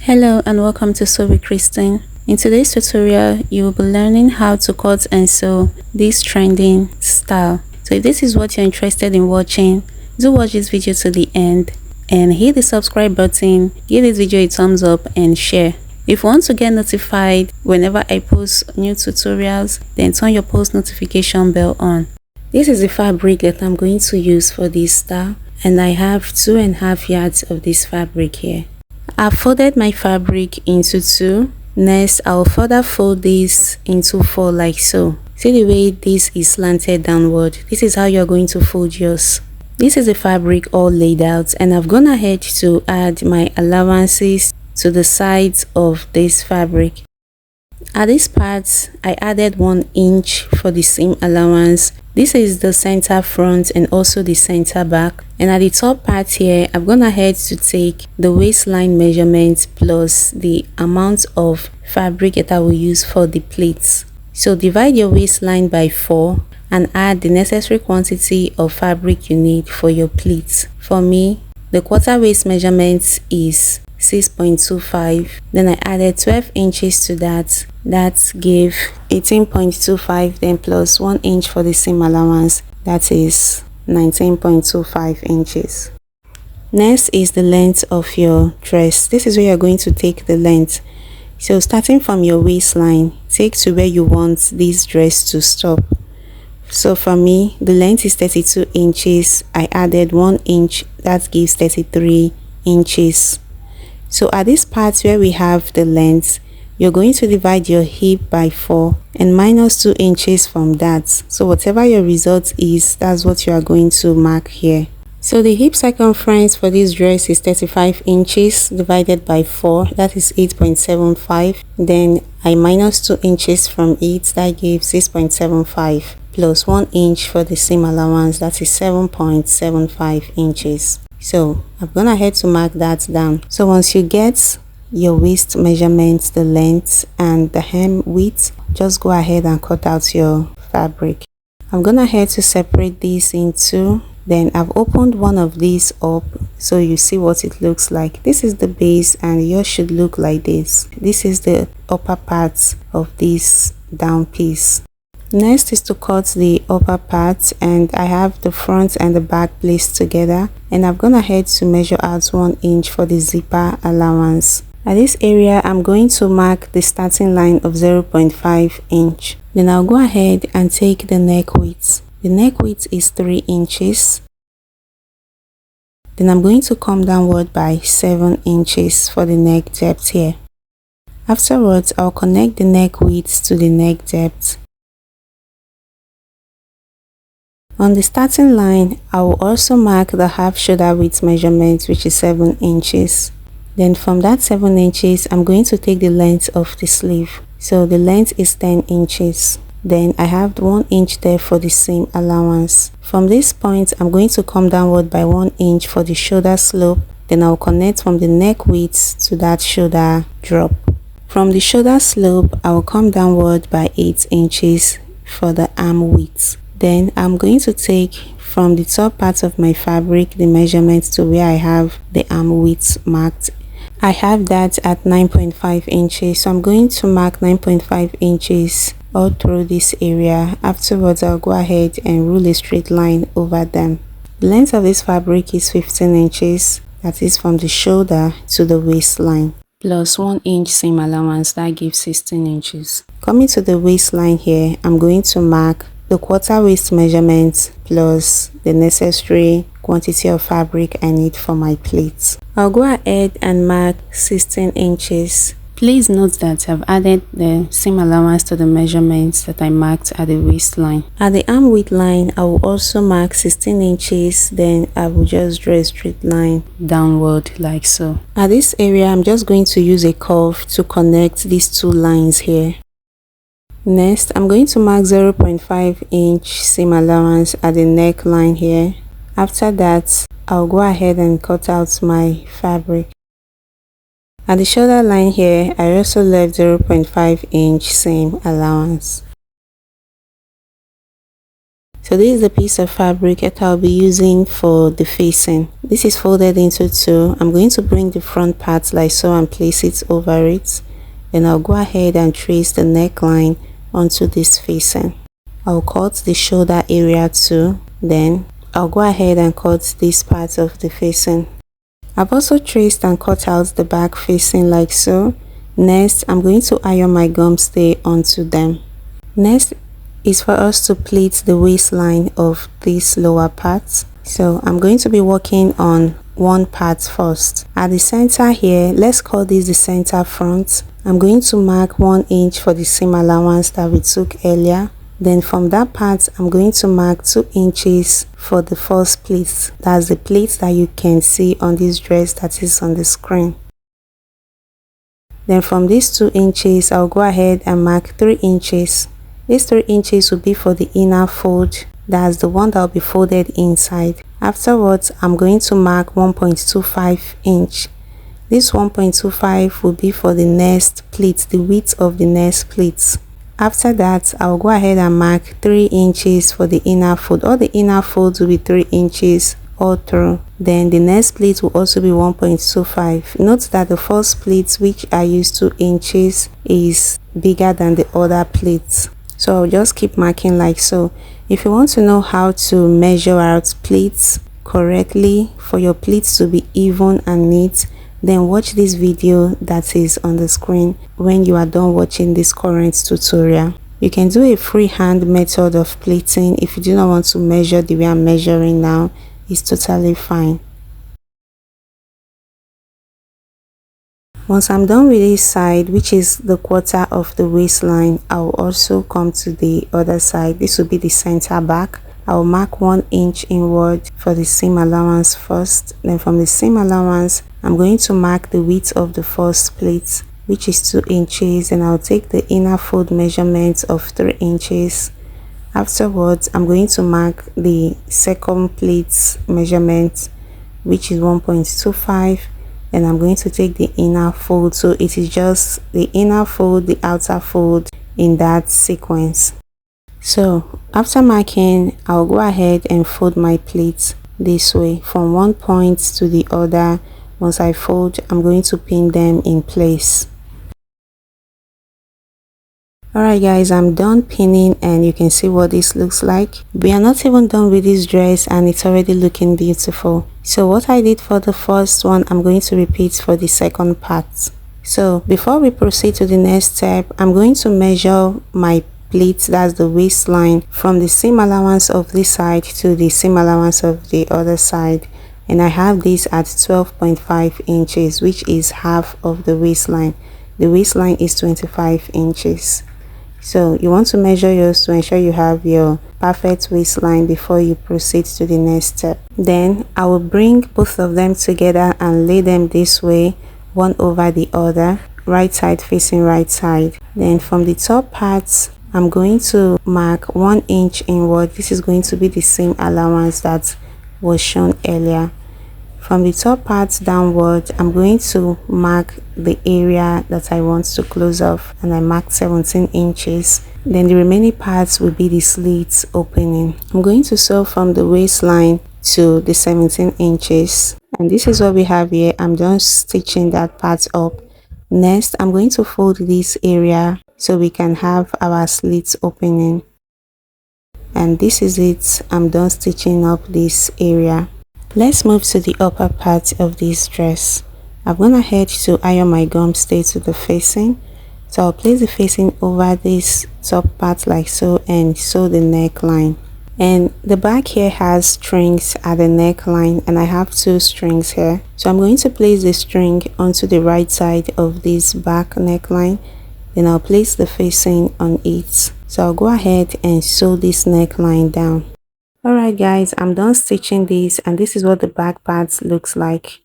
Hello and welcome to Sew with Christine. In today's tutorial, you will be learning how to cut and sew this trending style. So if this is what you're interested in watching, do watch this video to the end and hit the subscribe button, give this video a thumbs up and share. If you want to get notified whenever I post new tutorials, then turn your post notification bell on. This is the fabric that I'm going to use for this style, and I have 2.5 yards of this fabric here. I've folded my fabric into 2. Next, I'll further fold this into 4 like so. See the way this is slanted downward? This is how you're going to fold yours. This is the fabric all laid out, and I've gone ahead to add my allowances to the sides of this fabric. At this part, I added 1 inch for the seam allowance. This is the center front and also the center back. And at the top part here, I've gone ahead to take the waistline measurement plus the amount of fabric that I will use for the pleats. So divide your waistline by 4 and add the necessary quantity of fabric you need for your pleats. For me, the quarter waist measurement is 6.25. Then I added 12 inches to that. That gave 18.25, then plus 1 inch for the seam allowance, that is 19.25 inches. Next is the length of your dress. This is where you're going to take the length. So starting from your waistline, take to where you want this dress to stop. So for me, the length is 32 inches. I added 1 inch, that gives 33 inches. So at this part where we have the length, you're going to divide your hip by 4 and minus 2 inches from that. So whatever your result is, that's what you are going to mark here. So the hip circumference for this dress is 35 inches divided by 4, that is 8.75. Then I minus 2 inches from it, that gives 6.75, plus 1 inch for the seam allowance, that is 7.75 inches. So I've gone ahead to mark that down. So once you get your waist measurement, the length and the hem width, just go ahead and cut out your fabric. I'm gonna ahead to separate these in 2. Then I've opened one of these up so you see what it looks like. This is the base and yours should look like this. This is the upper part of this down piece. Next is to cut the upper part, and I have the front and the back placed together, and I've gone ahead to measure out 1 inch for the zipper allowance. At this area, I'm going to mark the starting line of 0.5 inch. Then I'll go ahead and take the neck width. The neck width is 3 inches. Then I'm going to come downward by 7 inches for the neck depth here. Afterwards, I'll connect the neck width to the neck depth. On the starting line, I will also mark the half shoulder width measurement, which is 7 inches. Then from that 7 inches, I'm going to take the length of the sleeve. So the length is 10 inches. Then I have 1 inch there for the seam allowance. From this point, I'm going to come downward by 1 inch for the shoulder slope. Then I'll connect from the neck width to that shoulder drop. From the shoulder slope, I will come downward by 8 inches for the arm width. Then I'm going to take from the top part of my fabric the measurement to where I have the arm width marked. I have that at 9.5 inches, so I'm going to mark 9.5 inches all through this area. Afterwards, I'll go ahead and rule a straight line over them. The length of this fabric is 15 inches, that is from the shoulder to the waistline, plus 1 inch seam allowance, that gives 16 inches. Coming to the waistline here, I'm going to mark the quarter waist measurement plus the necessary quantity of fabric I need for my pleats. I'll go ahead and mark 16 inches. Please note that I've added the seam allowance to the measurements that I marked at the waistline. At the arm width line, I will also mark 16 inches, then I will just draw a straight line downward like so. At this area, I'm just going to use a curve to connect these 2 lines here. Next, I'm going to mark 0.5 inch seam allowance at the neckline here. After that, I'll go ahead and cut out my fabric. At the shoulder line here, I also left 0.5 inch seam allowance. So this is the piece of fabric that I'll be using for the facing. This is folded into two. I'm going to bring the front part like so and place it over it. Then I'll go ahead and trace the neckline onto this facing. I'll cut the shoulder area too. Then I'll go ahead and cut this part of the facing. I've also traced and cut out the back facing like so. Next, I'm going to iron my gum stay onto them. Next is for us to pleat the waistline of this lower part. So I'm going to be working on one part first. At the center here, let's call this the center front. I'm going to mark 1 inch for the seam allowance that we took earlier. Then from that part, I'm going to mark 2 inches for the first pleat. That's the pleat that you can see on this dress that is on the screen. Then from these 2 inches, I'll go ahead and mark 3 inches. These 3 inches will be for the inner fold. That's the one that will be folded inside. Afterwards, I'm going to mark 1.25 inch. This 1.25 will be for the next pleat, the width of the next pleats. After that, I'll go ahead and mark 3 inches for the inner fold. All the inner folds will be 3 inches all through. Then the next pleat will also be 1.25. Note that the first pleat, which I used 2 inches, is bigger than the other pleats. So I'll just keep marking like so. If you want to know how to measure out pleats correctly for your pleats to be even and neat, then watch this video that is on the screen when you are done watching this current tutorial. You can do a freehand method of pleating if you do not want to measure the way I'm measuring now. It's totally fine. Once I'm done with this side, which is the quarter of the waistline, I'll also come to the other side. This will be the center back. I'll mark 1 inch inward for the seam allowance first. Then from the seam allowance, I'm going to mark the width of the first pleat, which is 2 inches, and I'll take the inner fold measurement of 3 inches. Afterwards, I'm going to mark the second pleat's measurement, which is 1.25. And I'm going to take the inner fold, so it is just the inner fold, the outer fold in that sequence. So after marking, I'll go ahead and fold my pleats this way from one point to the other. Once I fold, I'm going to pin them in place. Alright guys, I'm done pinning and you can see what this looks like. We are not even done with this dress and it's already looking beautiful. So what I did for the first one, I'm going to repeat for the second part. So before we proceed to the next step, I'm going to measure my pleats, that's the waistline, from the seam allowance of this side to the seam allowance of the other side. And I have this at 12.5 inches, which is half of the waistline. The waistline is 25 inches. So you want to measure yours to ensure you have your perfect waistline before you proceed to the next step. Then I will bring both of them together and lay them this way, one over the other, right side facing right side. Then from the top parts, I'm going to mark 1 inch inward. This is going to be the same allowance that was shown earlier. From the top parts downward, I'm going to mark the area that I want to close off, and I marked 17 inches. Then the remaining parts will be the slits opening. I'm going to sew from the waistline to the 17 inches, and this is what we have here. I'm just stitching that part up. Next, I'm going to fold this area so we can have our slits opening, and this is it. I'm done stitching up this area. Let's move to the upper part of this dress. I've gone ahead to iron my gum stay to the facing. So I'll place the facing over this top part like so and sew the neckline. And the back here has strings at the neckline, and I have 2 strings here. So I'm going to place the string onto the right side of this back neckline. Then I'll place the facing on it. So I'll go ahead and sew this neckline down. Alright guys, I'm done stitching this, and this is what the back part looks like.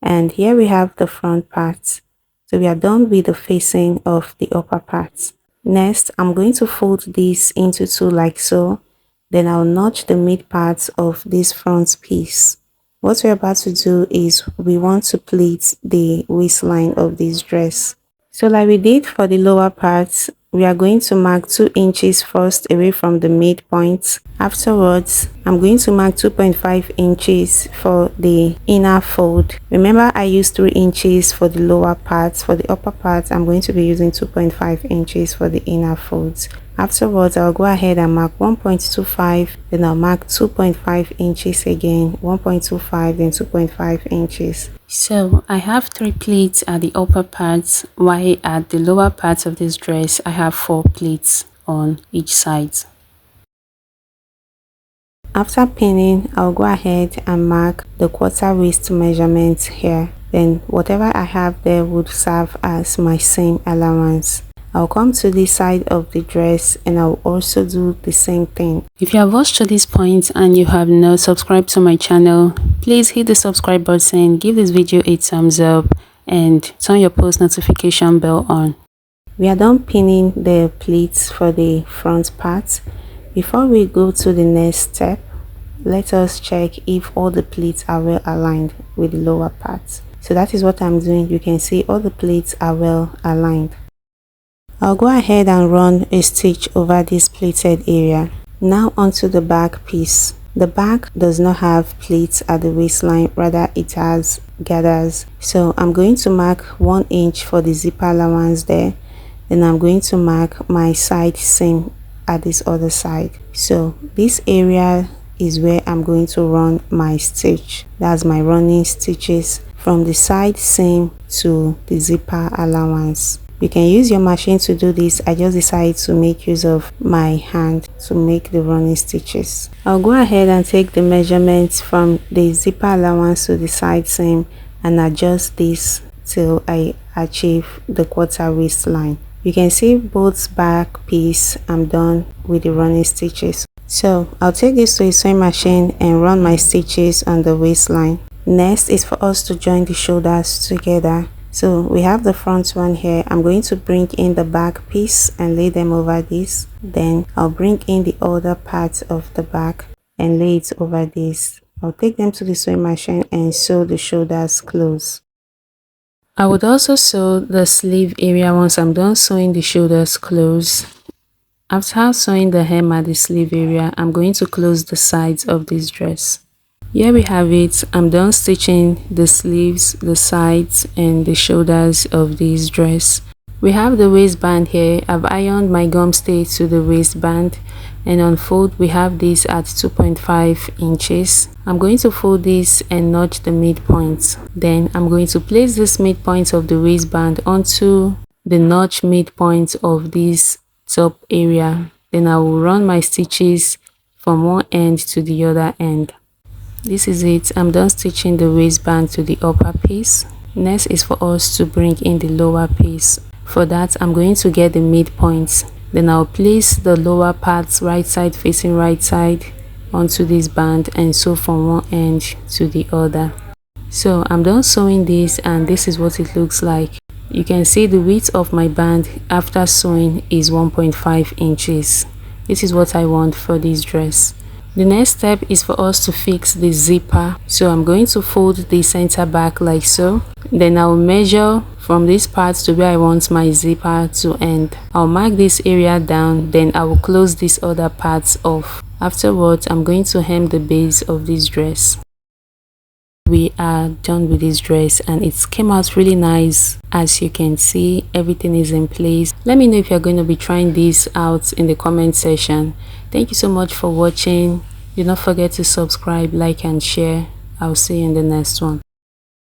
And here we have the front part. So we are done with the facing of the upper part. Next, I'm going to fold this into 2 like so. Then I'll notch the mid part of this front piece. What we're about to do is we want to pleat the waistline of this dress. So like we did for the lower parts, we are going to mark 2 inches first away from the midpoint. Afterwards, I'm going to mark 2.5 inches for the inner fold. Remember, I used 3 inches for the lower parts. For the upper parts, I'm going to be using 2.5 inches for the inner folds. Afterwards, I'll go ahead and mark 1.25, then I'll mark 2.5 inches again, 1.25, then 2.5 inches. So I have 3 pleats at the upper parts, while at the lower parts of this dress, I have 4 pleats on each side. After pinning, I'll go ahead and mark the quarter waist measurement here. Then whatever I have there would serve as my seam allowance. I'll come to this side of the dress and I'll also do the same thing. If you have watched to this point and you have not subscribed to my channel, please hit the subscribe button, give this video a thumbs up and turn your post notification bell on. We are done pinning the pleats for the front part. Before we go to the next step, let us check if all the pleats are well aligned with the lower parts. So that is what I'm doing. You can see all the pleats are well aligned. I'll go ahead and run a stitch over this pleated area. Now onto the back piece. The back does not have pleats at the waistline, rather it has gathers. So I'm going to mark 1 inch for the zipper allowance there. Then I'm going to mark my side seam at this other side. So this area is where I'm going to run my stitch. That's my running stitches from the side seam to the zipper allowance. You can use your machine to do this. I just decided to make use of my hand to make the running stitches. I'll go ahead and take the measurements from the zipper allowance to the side seam and adjust this till I achieve the quarter waistline. You can see both back piece I'm done with the running stitches. So I'll take this to a sewing machine and run my stitches on the waistline. Next is for us to join the shoulders together. So we have the front one here. I'm going to bring in the back piece and lay them over this. Then I'll bring in the other part of the back and lay it over this. I'll take them to the sewing machine and sew the shoulders close. I would also sew the sleeve area once I'm done sewing the shoulders close. After sewing the hem at the sleeve area, I'm going to close the sides of this dress. Here we have it. I'm done stitching the sleeves, the sides and the shoulders of this dress. We have the waistband here. I've ironed my gum stay to the waistband, and on fold we have this at 2.5 inches. I'm going to fold this and notch the midpoint. Then I'm going to place this midpoint of the waistband onto the notch midpoint of this top area. Then I will run my stitches from one end to the other end. This is it. I'm done stitching the waistband to the upper piece. Next is for us to bring in the lower piece. For that, I'm going to get the midpoint. Then I'll place the lower parts right side facing right side onto this band and sew from one end to the other. So I'm done sewing this and this is what it looks like. You can see the width of my band after sewing is 1.5 inches. This is what I want for this dress. The next step is for us to fix the zipper. So I'm going to fold the center back like so. Then I'll measure from this part to where I want my zipper to end. I'll mark this area down, then I will close these other parts off. Afterwards, I'm going to hem the base of this dress. We are done with this dress and it came out really nice. As you can see, everything is in place. Let me know if you're going to be trying this out in the comment section. Thank you so much for watching. Do not forget to subscribe, like and share. I'll see you in the next one.